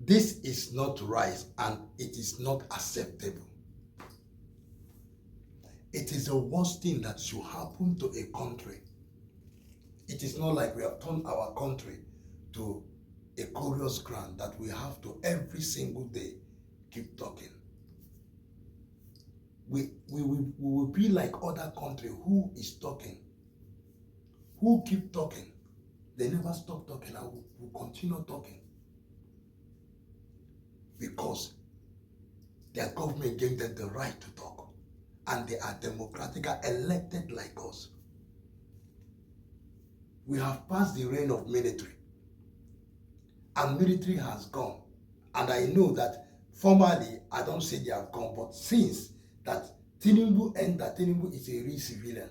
This is not right and it is not acceptable. It is the worst thing that should happen to a country. It is not like we have turned our country to a curious ground that we have to every single day keep talking. We will be like other country who is talking, who keep talking. They never stop talking and will continue talking. Because their government gave them the right to talk. And they are democratically elected like us. We have passed the reign of military. And military has gone. And I know that formally, I don't say they have gone, but since that Tinubu entered, Tinubu is a real civilian.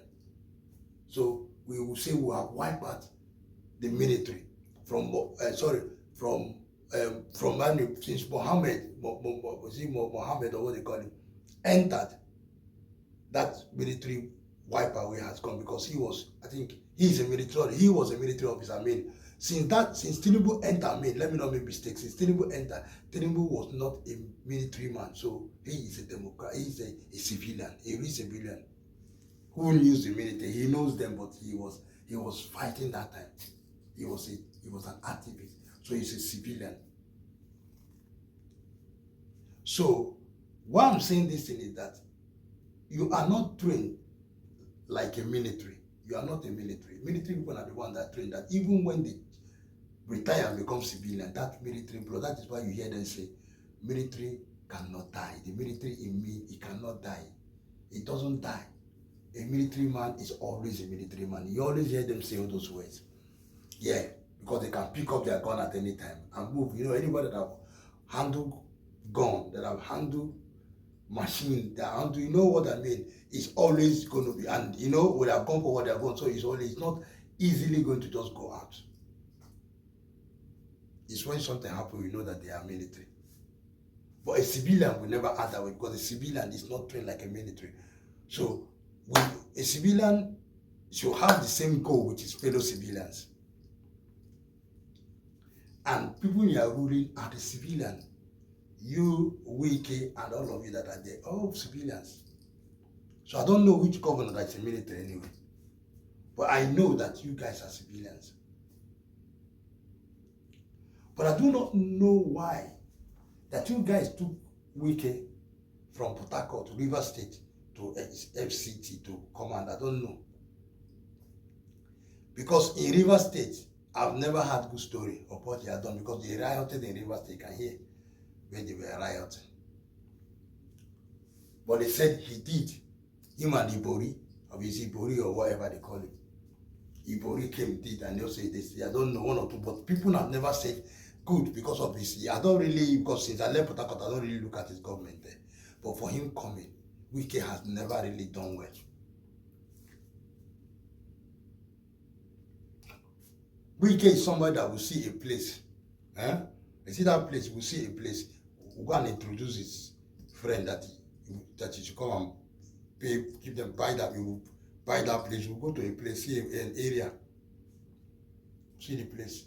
So we will say we have wiped out the military from since Mohammed or what they call him, entered, that military wipe away has gone because he was a military officer. I mean, since Tinubu entered, let me not make mistakes. Since Tinubu entered, Tinubu was not a military man, so he is a Democrat. He is a civilian, a real civilian who knows the military. He knows them, but he was fighting that time. He was an activist, so he's a civilian. So why I'm saying this thing is that you are not trained like a military. You are not a military. Military people are the ones that train that even when they retire and become civilian, that military blood, that is why you hear them say, military cannot die. The military in me, it cannot die. It doesn't die. A military man is always a military man. You always hear them say all those words. Yeah, because they can pick up their gun at any time and move. You know, anybody that have handled gun, that have handled machine, that handle, you know what I mean, it's always going to be, and you know, when they have gone for what they have gone, so it's not easily going to just go out. It's when something happens, you know that they are military. But a civilian will never act that way because a civilian is not trained like a military. So a civilian should have the same goal with his fellow civilians. And people you are ruling are the civilian. You, Wike, and all of you that are there, all civilians. So I don't know which governor that's a military anyway. But I know that you guys are civilians. But I do not know why that you guys took Wike from Port Harcourt to River State to FCT to command. I don't know. Because in River State, I've never had good story of what they had done because they rioted in River State. You can hear when they were rioting. But they said he did. Him and Ibori, obviously Ibori or whatever they call him. Ibori came, did, and they'll say this. I don't know, one or two, but people have never said good because of this. I don't really, because since I left Port Harcourt, I don't really look at his government there. But for him coming, Wike has never really done well. Wike is somebody that will see a place. You see that place, will see a place. We'll go and introduce his friend that he should come and pay, give them, buy that, we will buy that place. We'll go to a place, see an area, see the place.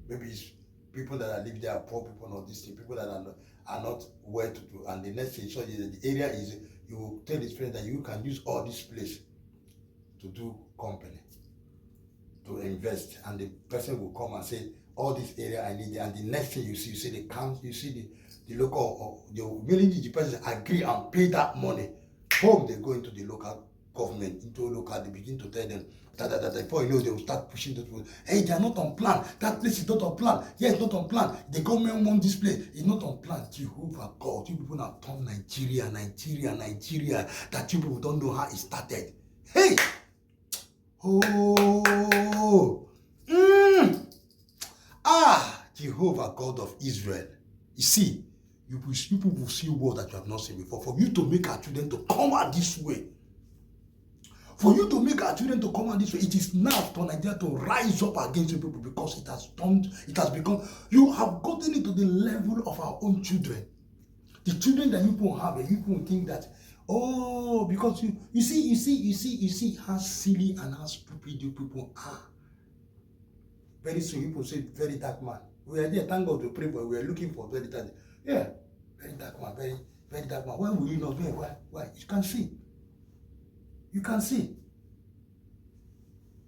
Maybe it's people that are living there, poor people, not this thing, people that are not well to do. And the next thing, so the area is, you will tell his friend that you can use all this place to do company, to invest, and the person will come and say, all this area I need, and the next thing you see the camp, you see the local, the village, the person agree and pay that money. Boom, they go into the local government, into local, they begin to tell them that before you know, they will start pushing those people. Hey, they are not on plan. That place is not on plan. Yeah, it's not on plan. The government wants this place. It's not on plan. Jehovah God, you people have turned Nigeria, that you people don't know how it started. Hey! Oh! Jehovah God of Israel. You see, you people will see world that you have not seen before. For you to make our children to come out this way. For you to make our children to come out this way, it is now for Nigeria to rise up against you people because it has become, you have gotten into the level of our own children. The children that you people have, and you people think that, oh, because you see how silly and how stupid you people are. Very soon, people say very dark man. We are there, thank God to pray, but we are looking for very dark. Yeah, very dark man, very dark man. Why will you not? Why? You can see. You can see.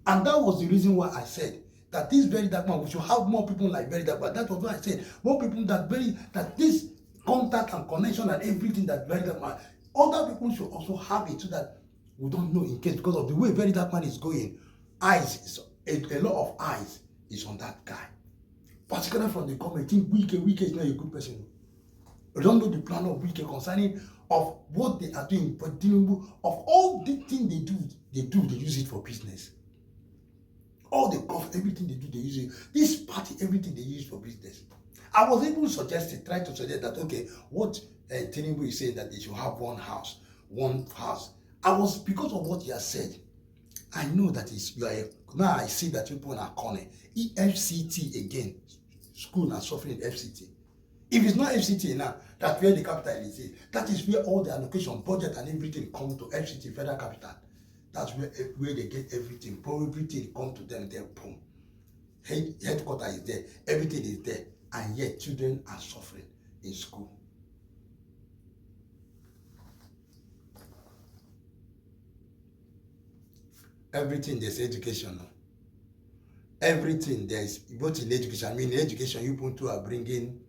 And that was the reason why I said that this very dark man, we should have more people like very dark man. That was why I said more people that this contact and connection and everything that very dark man, other people should also have it so that we don't know in case, because of the way very dark man is going, a lot of eyes is on that guy. Particularly from the comment, think Wike is not a good person. We don't know the plan of Wike concerning of what they are doing, but of all the things they use it for business. All the cost, everything they do, they use it. This party, everything they use for business. I was even trying to suggest that, okay, what Tinubu is saying that they should have one house. Because of what he has said, I know that now I see that people are calling FCT again. School are suffering FCT. If it's not FCT now, that's where the capital is. That is where all the allocation, budget, and everything come to FCT, federal capital. That's where they get everything. Everything come to them, they're boom. Headquarters is there, everything is there, and yet children are suffering in school. Everything there's education. Everything there's both in education. I mean, in education, you people are bringing.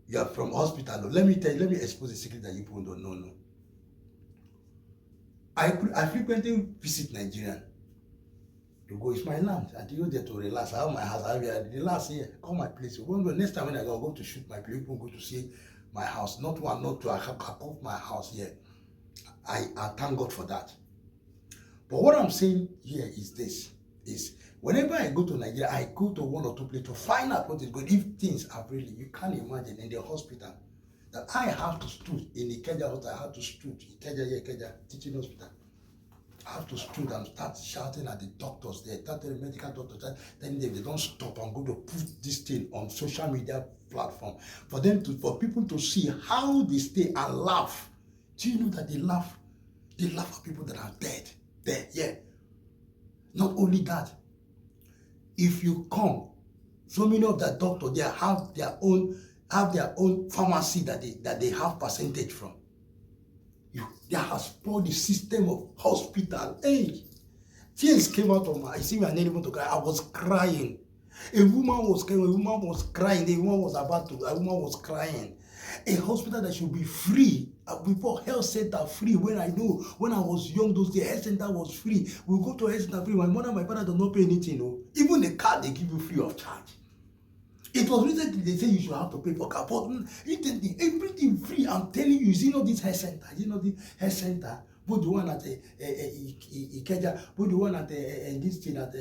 You are from hospital. Let me expose the secret that you people don't know. I frequently visit Nigeria. To go, it's my land. I go there to relax. I have my house. I relax here. Call my place. Next time when I go to shoot my place, people go to see my house. Not one, not two. I call my house here. I thank God for that. But what I'm saying here is this: whenever I go to Nigeria, I go to one or two places to find out what is going. If things are really, you can't imagine in the hospital that I have to stood in the Ikeja hospital. I have to stood Ikeja teaching hospital. I have to stood and start shouting at the doctors there, the medical doctors, telling them they don't stop. I'm going to put this thing on social media platform for people to see how they stay and laugh. Do you know that they laugh? They laugh at people that are dead. There, yeah. Not only that, if you come, so many of the doctors, they have their own pharmacy that they have percentage from. They have spoiled the system of hospital. Hey, tears came out of my eyes. See, I didn't even to cry. I was crying. A woman was crying. A woman was crying. A hospital that should be free. Before health center free. When I was young, those days, health center was free. We go to health center free. My mother and my father do not pay anything. No. Even the car they give you free of charge. It was recently they say you should have to pay for car, but everything free. I'm telling you, you know this health center. You know the health center, both the one at Ikeja, both the one at this thing at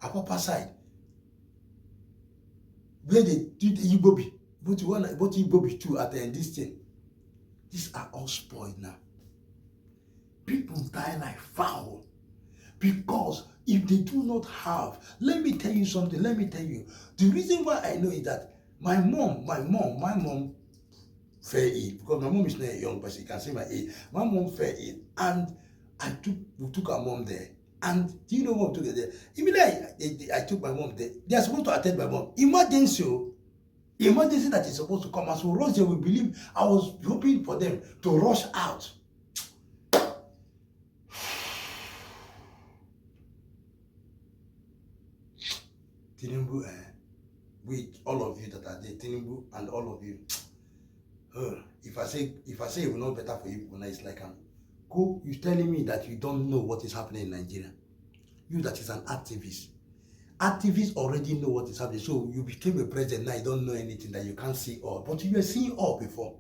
Apapa side, where they did Ibobi, both Ibobi too at this thing. These are all spoiled now. People die like fowl because. If they do not have, let me tell you something. The reason why I know is that my mom fell ill, because my mom is not a young person. You can see my age. My mom fell ill, and we took our mom there. And do you know what we took her there? Immediately I took my mom there. They are supposed to attend my mom. Emergency that is supposed to come. As we rush there, we believe I was hoping for them to rush out. Tinubu, with all of you that are there, Tinubu and all of you. If I say it will not better for you, it's like you're telling me that you don't know what is happening in Nigeria. You that is an activist. Activists already know what is happening. So you became a president, now you don't know anything, that you can't see all. But you were seeing all before.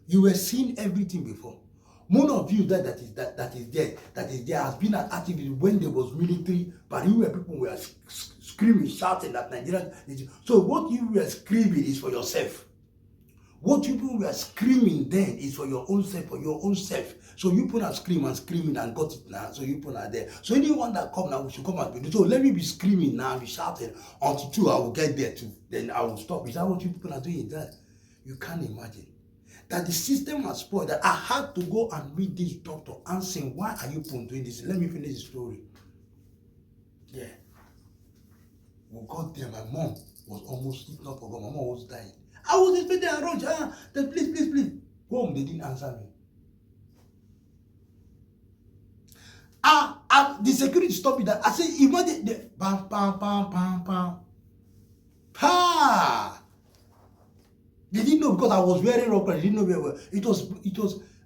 You were seeing everything before. One of you that is there has been an activist when there was military, but you were people were screaming, shouting that Nigeria. So what you were screaming is for yourself. What you were screaming then is for your own self, So you put and screaming and got it now. So you put are there. So anyone that come now, we should come and be. So let me be screaming now, be shouting until I will get there too. Then I will stop. Is that what you people are doing? That you can't imagine. That the system has spoiled, that I had to go and meet this doctor and say, why are you doing this? Let me finish the story. Yeah. We got there, my mom was almost, if not forgot, my mom was dying. I was expecting a rush. Then please. Home, they didn't answer me. The security stopped me. That I said, imagine the bam. Ha! They didn't know because I was wearing rocker. They didn't know where it was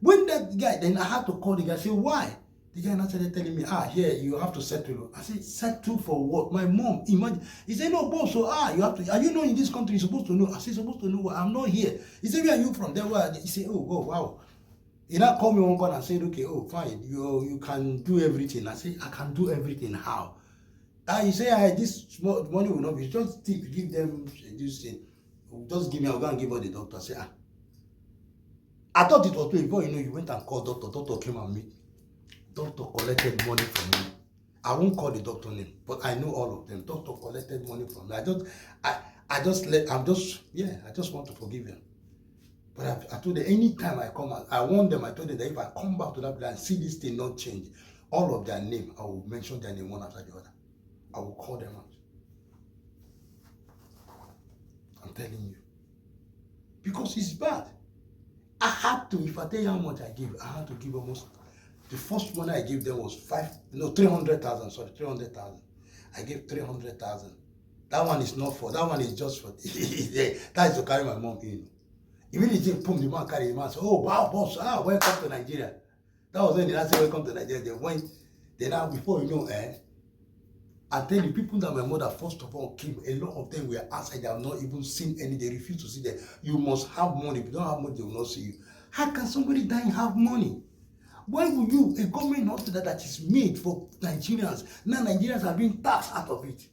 when that guy. Then I had to call the guy. I said, why? The guy now started telling me, here you have to settle. I said, settle for what? My mom, imagine. He said, no, boss. So you have to. Are you not in this country? You're supposed to know. I said, supposed to know what? I'm not here. He said, where are you from? There, where? He said, oh, wow. He now called me one corner and said, okay, fine, you can do everything. I said, I can do everything. How? He said, this small money will not be. Just give them this thing. Just give me. I'll go and give her the doctor. I said, I thought it was paid. Before you went and called doctor. Doctor came and meet. Doctor collected money from me. I won't call the doctor name, but I know all of them. Doctor collected money from me. I just want to forgive them. But I told them, anytime I come out, I warned them, I told them that if I come back to that place and see this thing not change, all of their name, I will mention their name one after the other. I will call them out. I'm telling you. Because it's bad. I had to, if I tell you how much I give, I had to give almost, the first money I gave them was 300,000, 300,000. I gave 300,000. That one is not for, that one is just for, that is to carry my mom in. Immediately, boom, the man carried him and said, oh, wow, boss, welcome to Nigeria. That was when they said, welcome to Nigeria. They went, now, before you know, I tell you, people that my mother first of all came, a lot of them were outside. They have not even seen any. They refuse to see them. You must have money. If you don't have money, they will not see you. How can somebody die and have money? Why would you, a government hospital that is made for Nigerians, now Nigerians are being taxed out of it.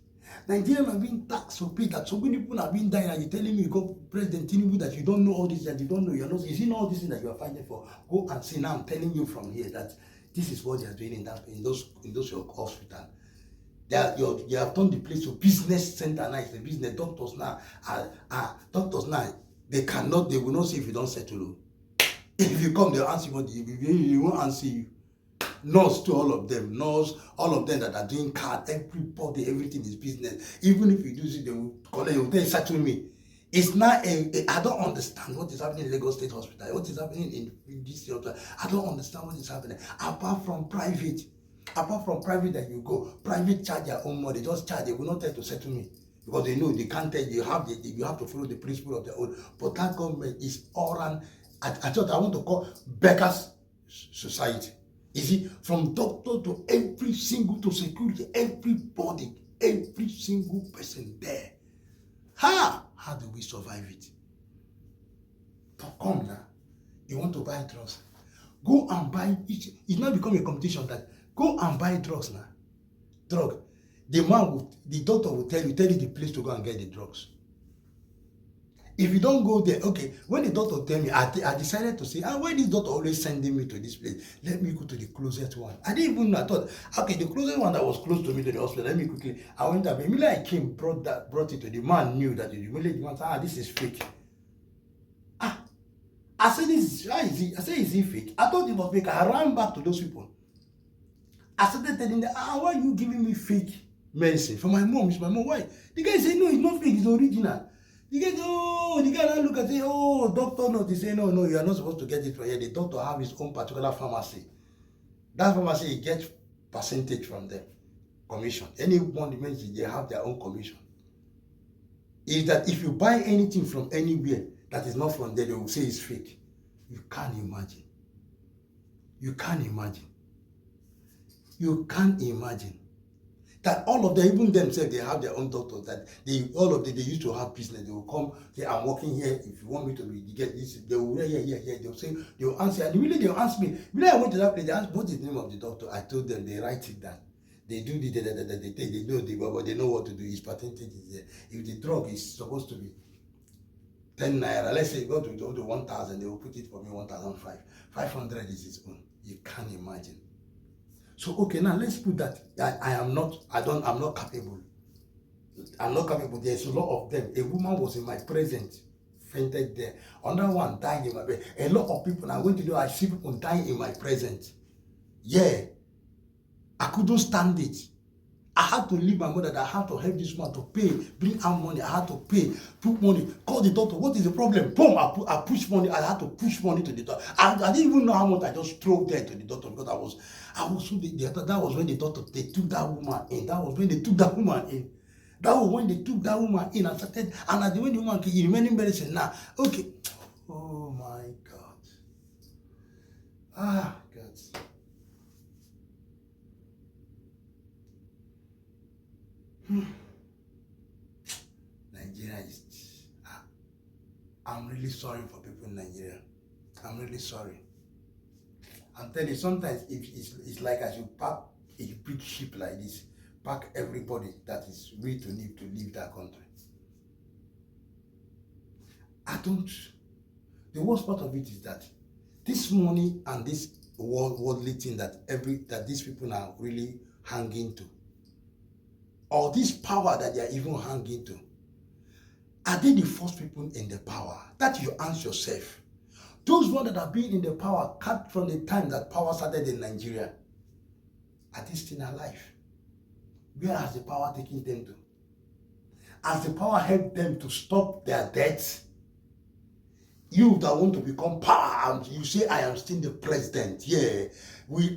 Nigerians are being taxed for pay that so many people are being dying, and you're telling me, go President Tinubu, that you don't know all this, that you don't know, you're not, you see all this thing that you are fighting for. Go and see. Now I'm telling you from here that this is what they are doing in those your hospital. You have turned the place to business center now. It's a business. Doctors now, they will not see if you don't settle. If you come, they'll answer you won't answer you. Nurse to all of them, all of them that are doing card, everybody, everything is business. Even if you do it, they will call it, they settle me. It's not I don't understand what is happening in Lagos State Hospital, what is happening in this hospital. I don't understand what is happening. Apart from private that you go, private charge their own money, just charge, they will not try to settle me. Because they know they can't tell you, you have to follow the principle of their own. But that government is all around. I thought I want to call Becker's society. You see, from doctor to every single, to security, everybody, every single person there. How do we survive it? But come now, you want to buy drugs. Go and buy it. It's not become a competition that go and buy drugs now. Drug. The doctor will tell you the place to go and get the drugs. If you don't go there, okay, when the doctor tell me, I decided to say, why this doctor always sending me to this place? Let me go to the closest one. I didn't even know. I thought, okay, the closest one that was close to me to the hospital, let me quickly. I went up. Immediately I came, brought it to the man, knew that the man said, this is fake. I said, is he fake? I thought it was fake. I ran back to those people. I started telling them, why are you giving me fake medicine? For my mom, it's my mom. Why? The guy said, no, it's not fake, it's original. The guy now look at it, doctor, no. They say, no, you are not supposed to get it from here. The doctor have his own particular pharmacy. That pharmacy, he gets percentage from them, commission. Anyone mentions they have their own commission. Is that if you buy anything from anywhere that is not from there, they will say it's fake. You can't imagine. You can't imagine. You can't imagine. That all of them, even themselves, they have their own doctors. That they used to have business. They will come, say, I'm working here. If you want me to get this, they will, They'll say, they will answer. And really, they'll ask me. When I went to that place, they asked, what is the name of the doctor? I told them, they write it down. They do they know what to do. It's patented. If the drug is supposed to be 10 naira, let's say go to 1,000, they will put it for me 1,005. 500 is its own. You can't imagine. So, okay, now let's put that. I'm not capable. I'm not capable. There's a lot of them. A woman was in my presence, fainted there. Another one died in my bed. A lot of people, I went to do, I see people dying in my presence. Yeah. I couldn't stand it. I had to leave my mother. That I had to help this man to pay, bring out money. I had to pay, put money, call the doctor. What is the problem? Boom! I push money. I had to push money to the doctor. I didn't even know how much I just threw there to the doctor because I was so that was when the doctor they took that woman in. That was when they took that woman in. That was when they took that woman in and started. And at the when the woman came, remaining medicine now. Okay. Oh my God. Ah, God. Nigeria is. I'm really sorry for people in Nigeria. I'm really sorry. I'm telling you, sometimes it's like I should pack a big ship like this, pack everybody that is ready to leave that country. I don't. The worst part of it is that this money and this worldly thing that these people are really hanging to, or this power that they are even hanging to, are they the first people in the power? That you ask yourself. Those ones that have been in the power cut from the time that power started in Nigeria, are they still alive? Where has the power taken them to? Has the power helped them to stop their deaths? You that want to become power, and you say, I am still the president. Yeah,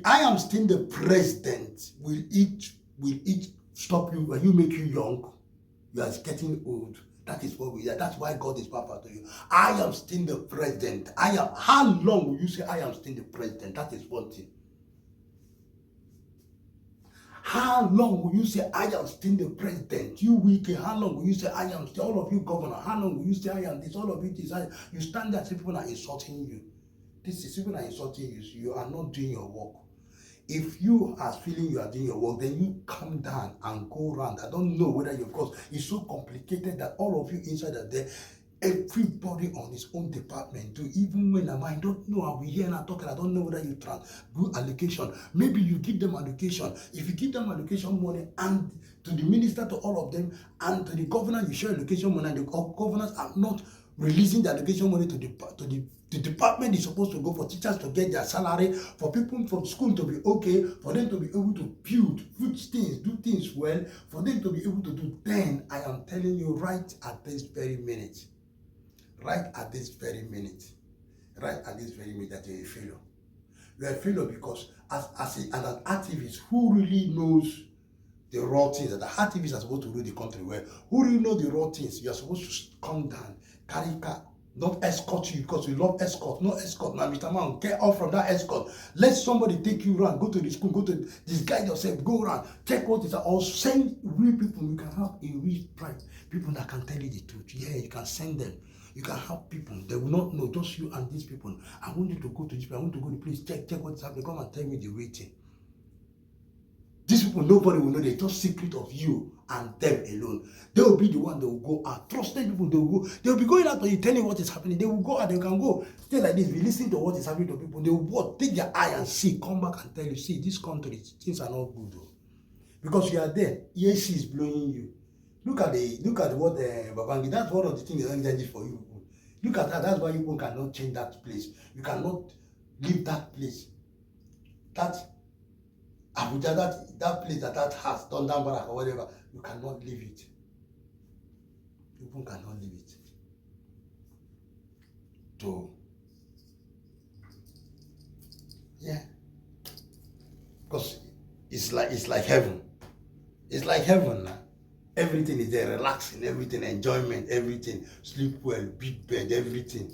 I am still the president. Will it stop you when you make you young? You are getting old. That is what we are. That's why God is powerful to you. I am still the president. How long will you say I am still the president? That is one thing. How long will you say I am still the president? You Wike, how long will you say I am still, all of you governor, how long will you say I am this? All of it is you stand there, people are insulting you. This is people are insulting you. So you are not doing your work. If you are feeling you are doing your work, then you come down and go around. I don't know whether your cause is so complicated that all of you inside are there. Everybody on his own department do. Even when I don't know, I'll be here and I'm talking. I don't know whether you do allocation. Maybe you give them allocation. If you give them allocation money and to the minister, to all of them, and to the governor, you share allocation money, and the governors are not releasing the allocation money to the department is supposed to go for teachers to get their salary, for people from school to be okay, for them to be able to build things, do things well, for them to be able to do. Then I am telling you right at this very minute. Right at this very minute that you're a failure. You're a failure because as an activist who really knows the raw things, that the activists are supposed to rule the country well, who really know the raw things, you are supposed to come down, carry car, not escort you because we love escort, no escort. Now, Mr. Man, get off from that escort. Let somebody take you around, go to the school, go to disguise yourself, go around, check what is, or send real people. You can have a real price, people that can tell you the truth. Yeah, you can send them. You can help people. They will not know, just you and these people. I want you to go to this place. I want to go to the place, check what is happening. Come and tell me the rating. These people, nobody will know. They're just secret of you and them alone. They will be the one that will go out. Trusted people, they will go. They will be going out to you, telling what is happening. They will go out. They can go stay like this, be listening to what is happening to people. They will what? Take their eye and see, come back and tell you, see, this country, things are not good. Though. Because you are there. EAC is blowing you. Look at what Babangida. That's one of the things that did for you. Look at that. That's why you cannot change that place. You cannot leave that place. That Abuja, that place that has done down barak or whatever, you cannot leave it. People cannot leave it. So yeah, because it's like heaven. It's like heaven now. Everything is there, relaxing, everything, enjoyment, everything, sleep well, big bed, everything.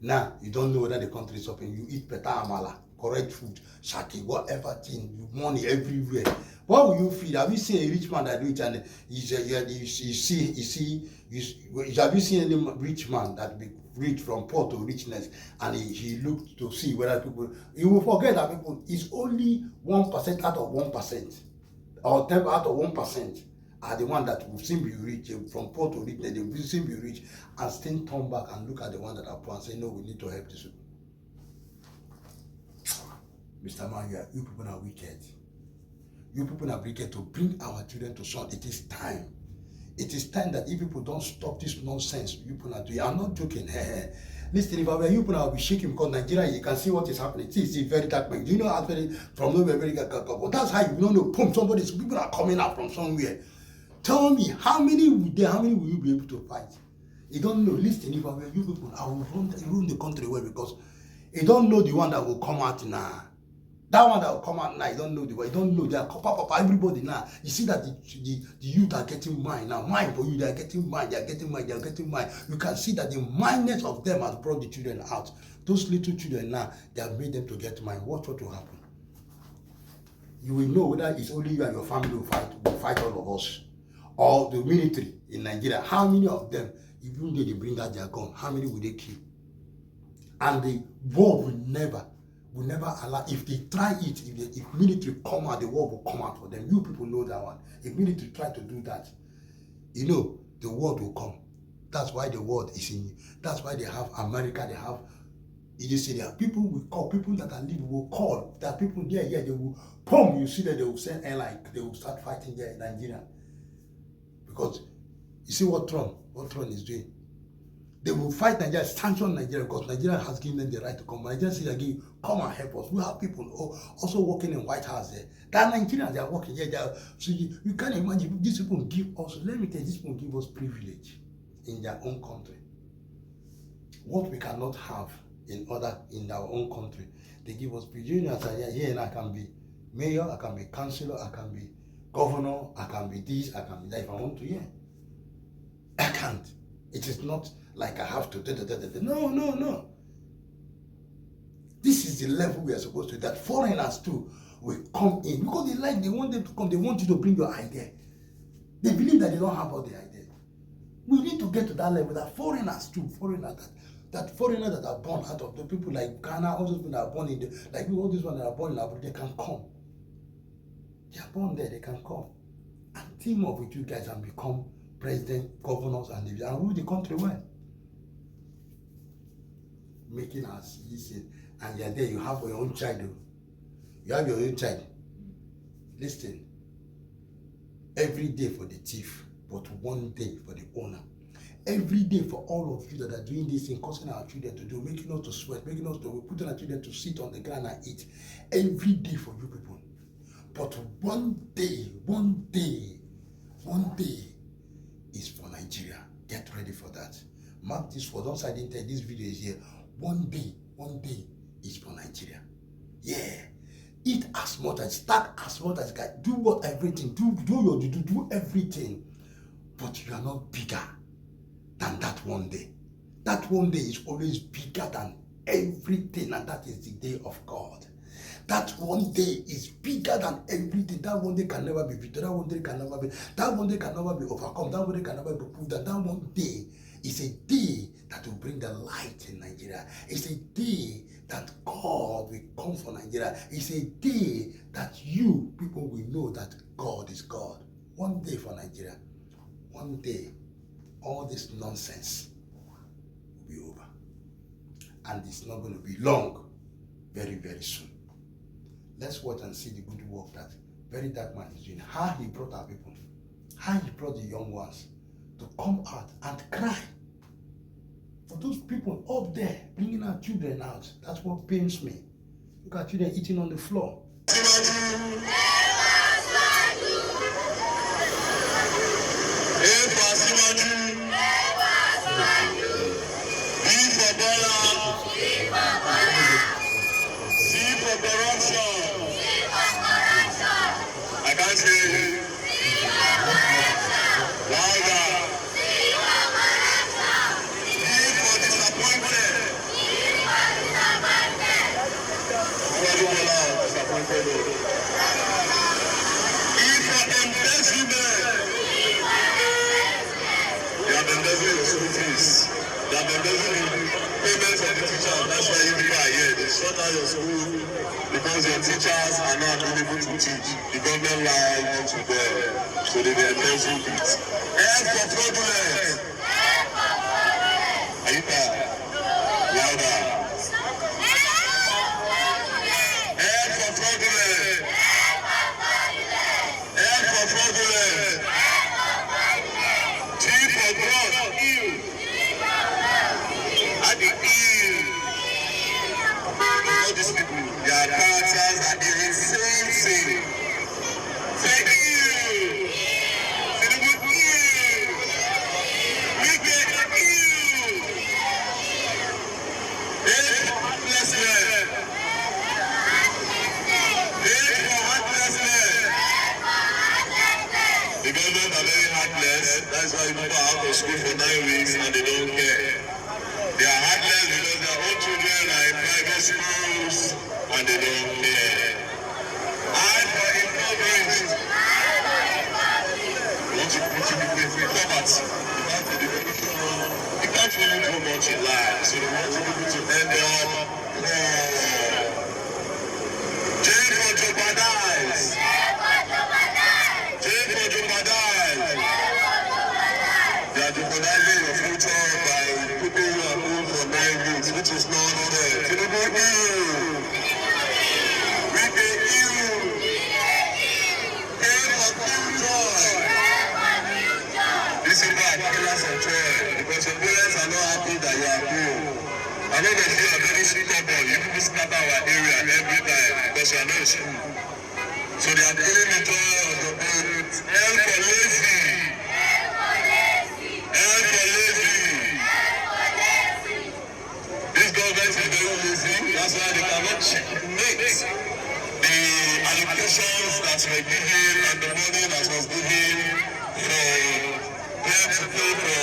Now, you don't know whether the country is open. You eat better amala, correct food, shaki, whatever thing, money everywhere. What will you feel? Have you seen a rich man that do it and have you seen any rich man that be rich from poor to richness and he looked to see whether people, you will forget that people, it's only 1% out of 1% or 10 out of 1%. Are the one that will seem be rich, from poor to rich, they will seem be rich and still turn back and look at the one that are poor and say, no, we need to help this people. Mr. Man, you people are wicked. You people are wicked to bring our children to son. It is time. It is time that if people don't stop this nonsense, you people are doing. I'm not joking. Listen, if I were you, I would be shaking because Nigeria, you can see what is happening. See, Verydarkman. Do you know actually from nowhere, well, that's how you don't know. Boom, people are coming out from somewhere. Tell me, how many will you be able to fight? You don't know. Listen, if I were you people, I will run the country well because you don't know the one that will come out now. That one that will come out now, you don't know the way. You don't know. They are everybody now. You see that the youth are getting mine now. Mine for you, they are getting mine. They are getting mine. They are getting mine. You can see that the mindness of them has brought the children out. Those little children now, they have made them to get mine. Watch what will happen. You will know whether it's only you and your family will fight all of us, or the military in Nigeria. How many of them, even though they bring out their gun, how many will they kill? And the war will never allow. If they try it, if military come out, the war will come out for them. You people know that one. If military try to do that, you know the world will come. That's why the world is in. That's why they have America. They have. You see, there are people we call, people that are living will call. There are people there. Yeah, they will. Boom! You see that they will send airline. They will start fighting there in Nigeria because you see what Trump is doing. They will fight Nigeria, sanction Nigeria because Nigeria has given them the right to come. Nigeria says again, come and help us. We have people also working in White House there. There are Nigerians, they are working here. So you can imagine these people give us, let me tell you, these people give us privilege in their own country. What we cannot have in our own country, they give us privilege. Here and I can be mayor, I can be councillor, I can be governor, I can be this, I can be that if I want to, yeah. I can't. It is not like I have to No. This is the level we are supposed to. That foreigners too will come in because they want them to come. They want you to bring your idea. They believe that they don't have all the idea. We need to get to that level. That foreigners too, that foreigners that are born out of the people like Ghana, all those people that are born in all these ones that are born in Abuja, they can come. They are born there. They can come and team up with you guys and become president, governors, and rule the country well. Making us listen, and you're there, you have your own child. You have your own child. Listen, every day for the thief, but one day for the owner. Every day for all of you that are doing this thing, causing our children to do, making us to sweat, making us to put our children to sit on the ground and eat. Every day for you people. But one day is for Nigeria. Get ready for that. Mark this for those I didn't tell, this video is here. One day is for Nigeria. Yeah. Eat as much as, start as much as you can. Do everything. Do everything. But you are not bigger than that one day. That one day is always bigger than everything, and that is the day of God. That one day is bigger than everything. That one day can never be beaten. That one day can never be overcome. That one day can never be proved. That one day is a day that will bring the light in Nigeria. It's a day that God will come for Nigeria. It's a day that you people will know that God is God. One day for Nigeria. One day, all this nonsense will be over. And it's not going to be long. Very, very soon. Let's watch and see the good work that Verydarkman is doing. How he brought our people, how he brought the young ones to come out and cry. For those people up there, bringing our children out, that's what pains me. Look at children eating on the floor. I can't say louder. For disappointed. For embezzlement. They have embezzled your school fees. They have embezzled payments of the teachers. That's why you people are here. They shut out your school because your teachers are not able to teach. The government lied to them. So they embezzled it. F for fraudulent. Are you there? Louder. F for fraudulent. F for fraudulent. G for fraud. I the E very heartless. That's why people are out of school for 9 weeks and they don't care. They are heartless because their own children are in private schools and they don't care. I for impoverished. Want to put you in poverty. You can't really do much in life, so they want people to end up poor. Jane for jeopardize. Jane for jeopardize. They are jeopardizing your future by putting you at home for 9 weeks, which is not fair. Tinubu you. We pay you. Pay for future. This is why killers of joy, because your parents are not happy that you are home. I know that you are very stubborn. You people scatter our area every time because you are not in school. So they are killing the joy of the parents. Hell for lazy. Hell for lazy. This government is very lazy. That's why they cannot checkmate the allocations that were given and the money that was given for them to pay for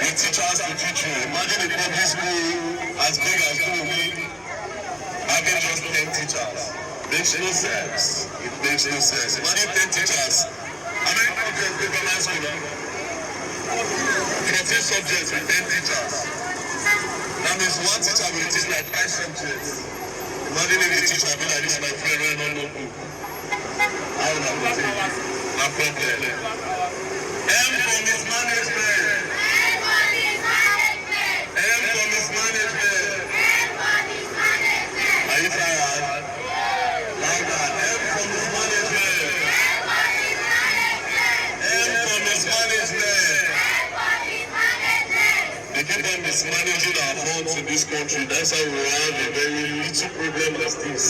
the teachers to teach you. Imagine a public school as big as Kuwait having just 10 teachers. Makes no sense. It makes no sense. Imagine 10 teachers. How many subjects do you have school? 14 subjects with 10 teachers. That means one teacher will teach like 5 subjects. Imagine if the teacher be like this, my friend, when I don't know. How would I put it? My problem. M for mismanagement. M for mismanagement. Are you tired? Louder. M for mismanagement. M for mismanagement. They keep on mismanaging our funds in this country. That's how we have a very little problem as this.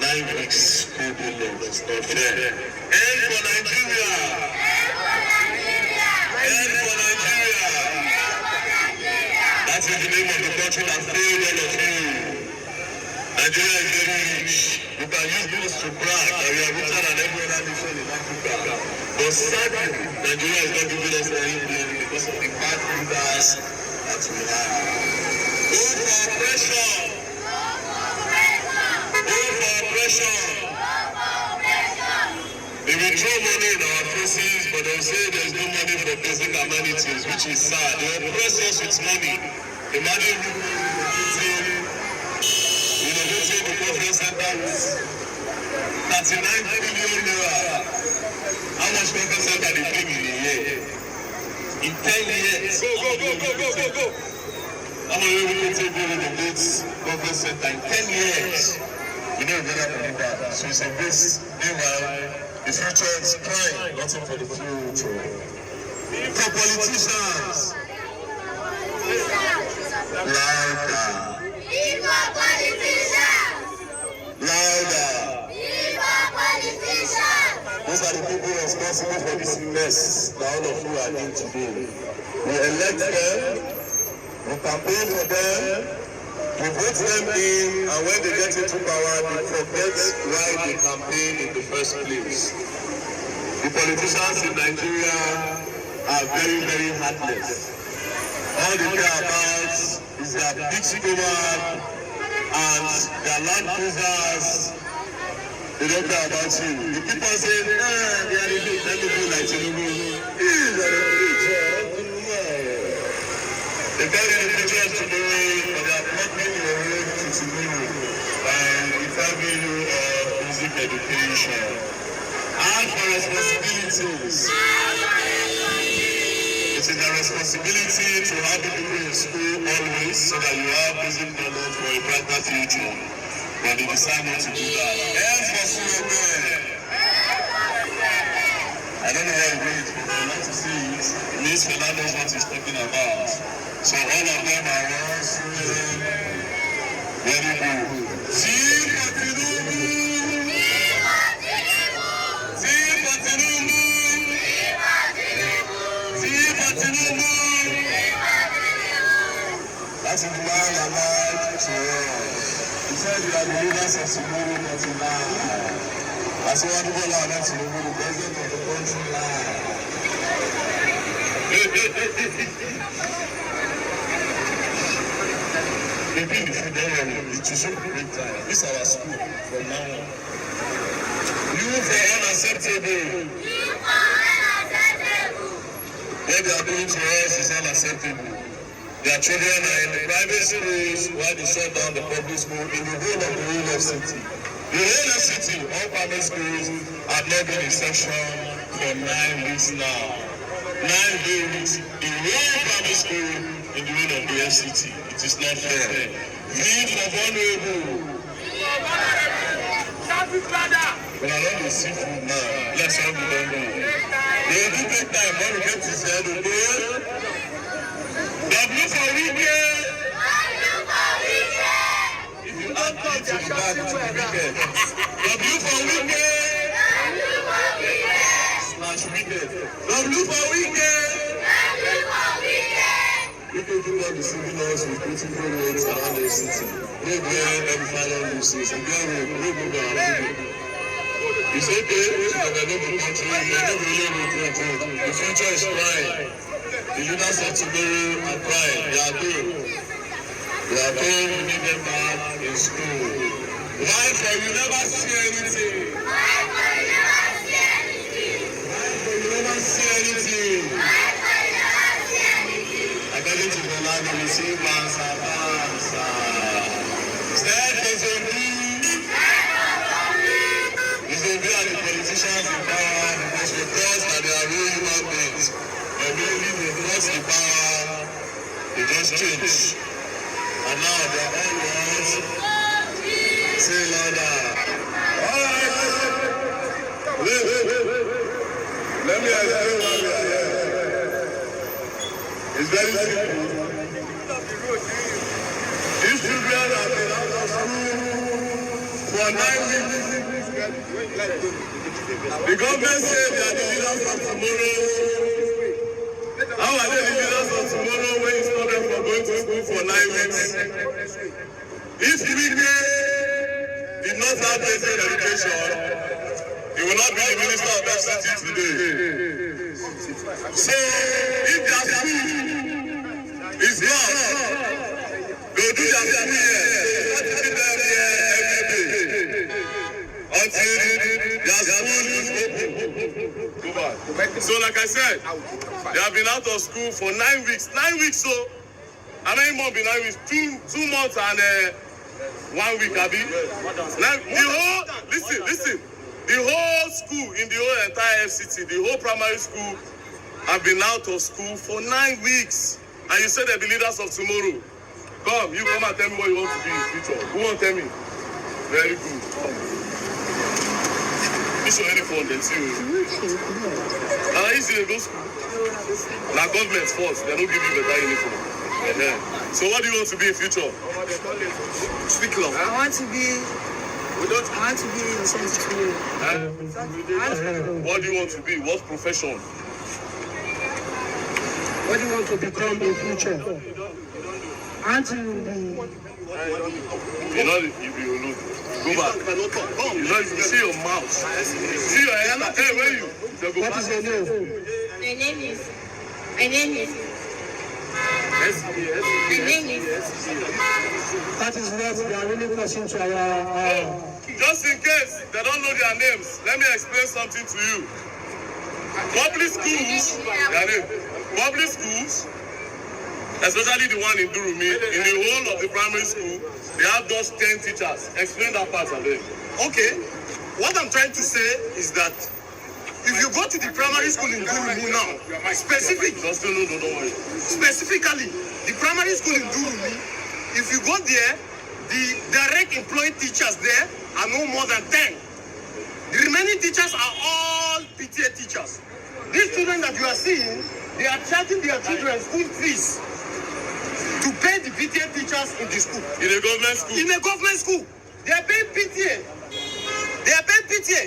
9 weeks school billing. It's not fair. M for Nigeria. M for Nigeria. That is the name of the country that failed all of you. Nigeria is very rich. You can use this to brag that we are richer than every other nation in Africa. But sadly, Nigeria is not giving us anything because of the bad leaders that we have. Go for oppression. Go for oppression. They will throw money in our faces, but they'll say there's no money for basic amenities, which is sad. They oppress us with money. Imagine renovating the conference center with 39 billion naira. How much conference center they bring in a year? In 10 years. Go. How many people take over the Gates conference center in 10 years? You know, we're not going to that. So it's a waste. Meanwhile, the future is crying, nothing for the future. For politicians. Louder. Viva politicians! Louder. Viva politicians! Those are the people responsible for this mess that all of you are in today. We elect them, we campaign for them, we vote them in, and when they get into power, they forget why they campaigned in the first place. The politicians in Nigeria are very, very heartless. All they care about is their big stomach and their land cruisers. They don't care about you. The people say, they are the big, let me do like Tinubu. These are the future. They tell you the future of tomorrow, but they are blocking your road to tomorrow by depriving you of basic education. And for responsibilities. It is a responsibility to have the people in school always so that you have basic knowledge for a brighter future. But they decide not to do that. And for slogan. I don't know what it means, but I like to see it. It means Fela knows what he's talking about. So all of them are one slogan. Very good. See for Tinubu! That's the man alive to us. He said you are the leaders of tomorrow, not tonight. That's why people are not tomorrow, the president of the country live. Maybe if you don't run it, it should be big time. This is our school from now on. Youth are unacceptable. Youth are unacceptable. What they are doing to us is unacceptable. Their children are in the private schools while they shut down the public school in the whole of city. The whole of city, all primary schools have not been in session for 9 weeks now. 9 weeks in one primary school in the whole of the FCT. It is not fair. We for vulnerable. But I don't see food now. Let's all be done now. They will take time when we get to the end of the day. W for weekend. If you add it to the back, it will be weekend. W for weekend. Slash weekend. W for weekend. We can do all the civil laws with beautiful roads around the city. No grand and final uses. And then we move around. It's okay to develop the country. We are not really able to control. The future is bright. The leaders of tomorrow are crying. They are good. They are told we need them back in school. Why for you never see anything? Why for you never see anything? Why for you never see anything? Why for you never see anything? According to the land, we see Bansa. Step is a need. It's a bit of the politicians in power because we trust that they are real human beings. But really, they lost the power, they just change. And now they are all ones. Say louder. All right. Let me explain why we are here. It's very simple. These children have been out of school for 9 weeks. The government said they are the leaders of tomorrow. How are they the leaders of tomorrow when you stop them from going to school for 9 weeks? If Wike did not have basic education, he will not be the minister of FCT today. So, if their school is lost, they will do their school here. They will not teach them here every day. Until their school is open. So, like I said, they have been out of school for 9 weeks. 9 weeks, so how many months been 9 weeks? 2 months and 1 week, Abi. Now, the whole, listen. The whole school in the whole entire FCT, the whole primary school, have been out of school for 9 weeks. And you say they're the leaders of tomorrow. Come and tell me what you want to be in the future. Who won't tell me? Very good. Come. This is already fun, then see you. Now, easy to go school. Now, government's fault. They don't give you better uniform. So, what do you want to be in future? Speak loud. I want to be in something. What do you want to be? What profession? What do you want to become in future? I want to be. You know, you be alone. Go back. You know, you see your mouth. See your hand. Hey, where are you? What is your name? My name is. That is what we are really pushing to our. Just in case they don't know their names, let me explain something to you. Public schools, their name. Public schools, especially the one in Durumi, in the whole of the primary school, they have just 10 teachers. Explain that part of it. Okay, what I'm trying to say is that if you go to the primary school in Durumi now, specifically, the primary school in Durumi, if you go there, the direct employed teachers there are no more than 10. The remaining teachers are all PTA teachers. These children that you are seeing, they are charging their children school fees to pay the PTA teachers in the school. In a government school? In a government school. They are paying PTA.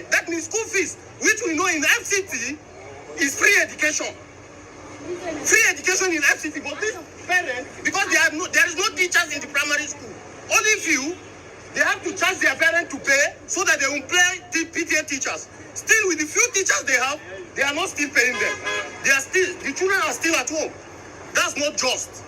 That means school fees, which we know in FCT is free education. Free education in FCT, but these parents, because there is no teachers in the primary school, only few, they have to charge their parents to pay so that they will pay the PTA teachers. Still, with the few teachers they have, they are not still paying them. The children are are still at home. That's not just.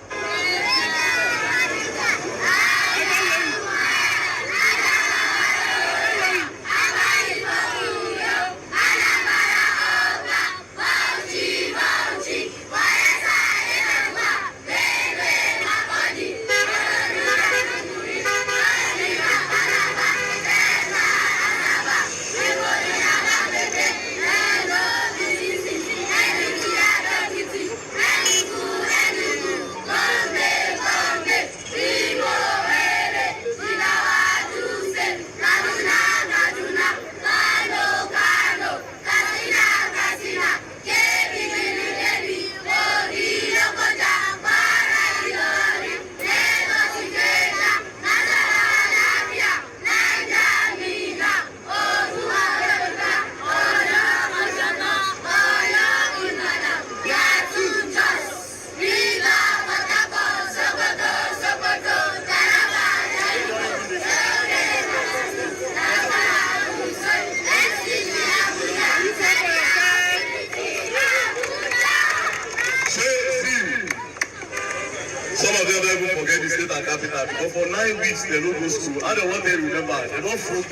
Some of them don't even forget the state and capital because for 9 weeks they don't go school. How they want to remember? They don't forget.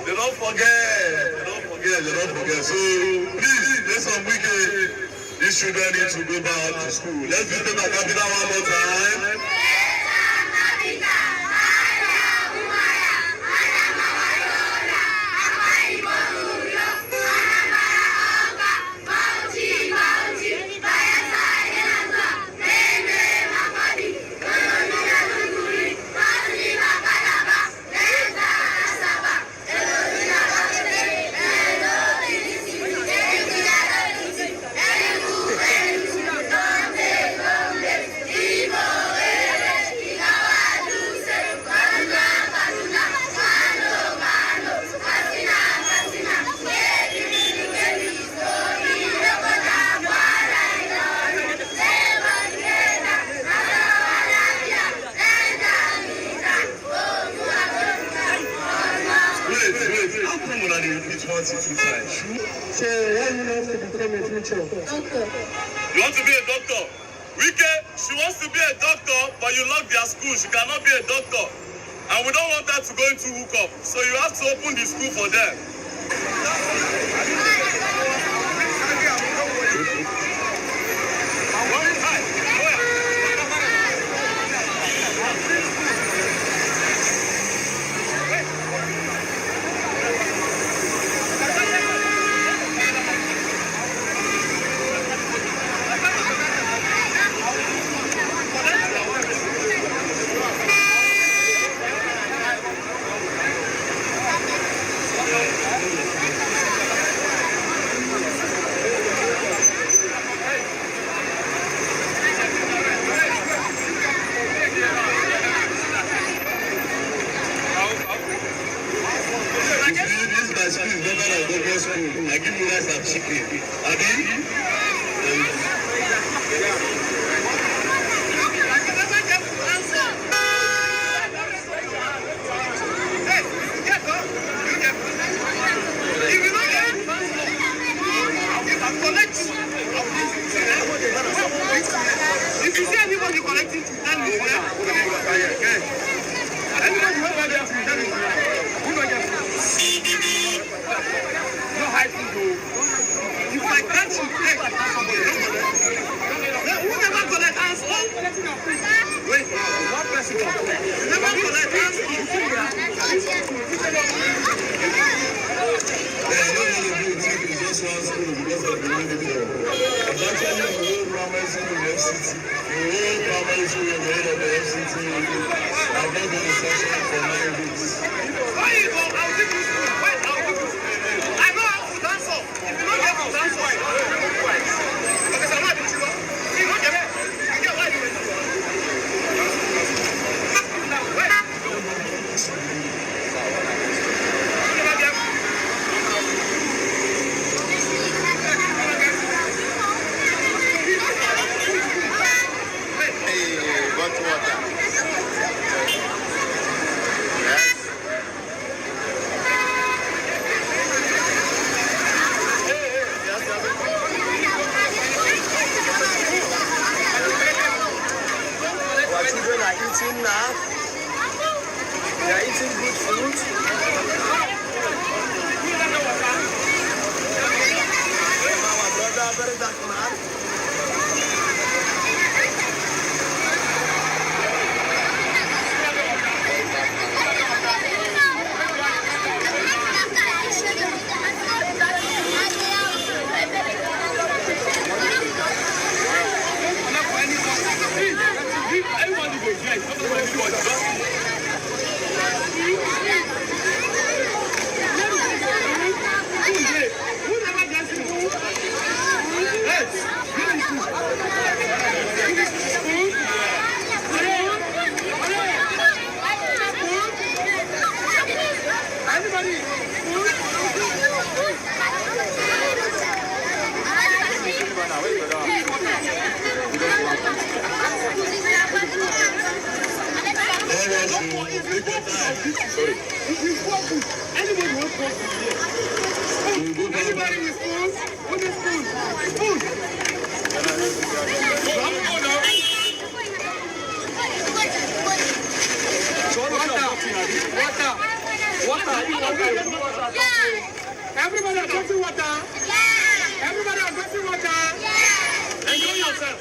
They don't forget. So please, let's some weekend. These children need to go back to school. Let's do state and capital one more time. So what you want to become a future? Doctor. You want to be a doctor? Wike, she wants to be a doctor, but you lock their school. She cannot be a doctor. And we don't want her to go into hookup. So you have to open the school for them. I give you rice and chicken. Abi? If you see anybody collecting to tell me, anybody who ever gets me, tell me, who don't get me? No high school. If I catch you, who never collect hands up? Wait, one person. You never collect hands just one school because of the military. Actually, the whole primary school in the FCT, the whole primary school in the head of the FCT, I've not been in session for 9 weeks. Why you go? I'll give you school. Wait, I'll give you school. I know how to dance off. If you don't get to dance off, because I'm not the children. If you don't get it, you get why you went to work. Verydarkman. Everybody go get. Everybody go get. Who never gets it? Hey, everybody. Sorry. Anybody wants to spoon? Anybody with spoon? What is spoon? Spoon. Water. Everybody are drinking water. Everybody are drinking water. Enjoy yourself.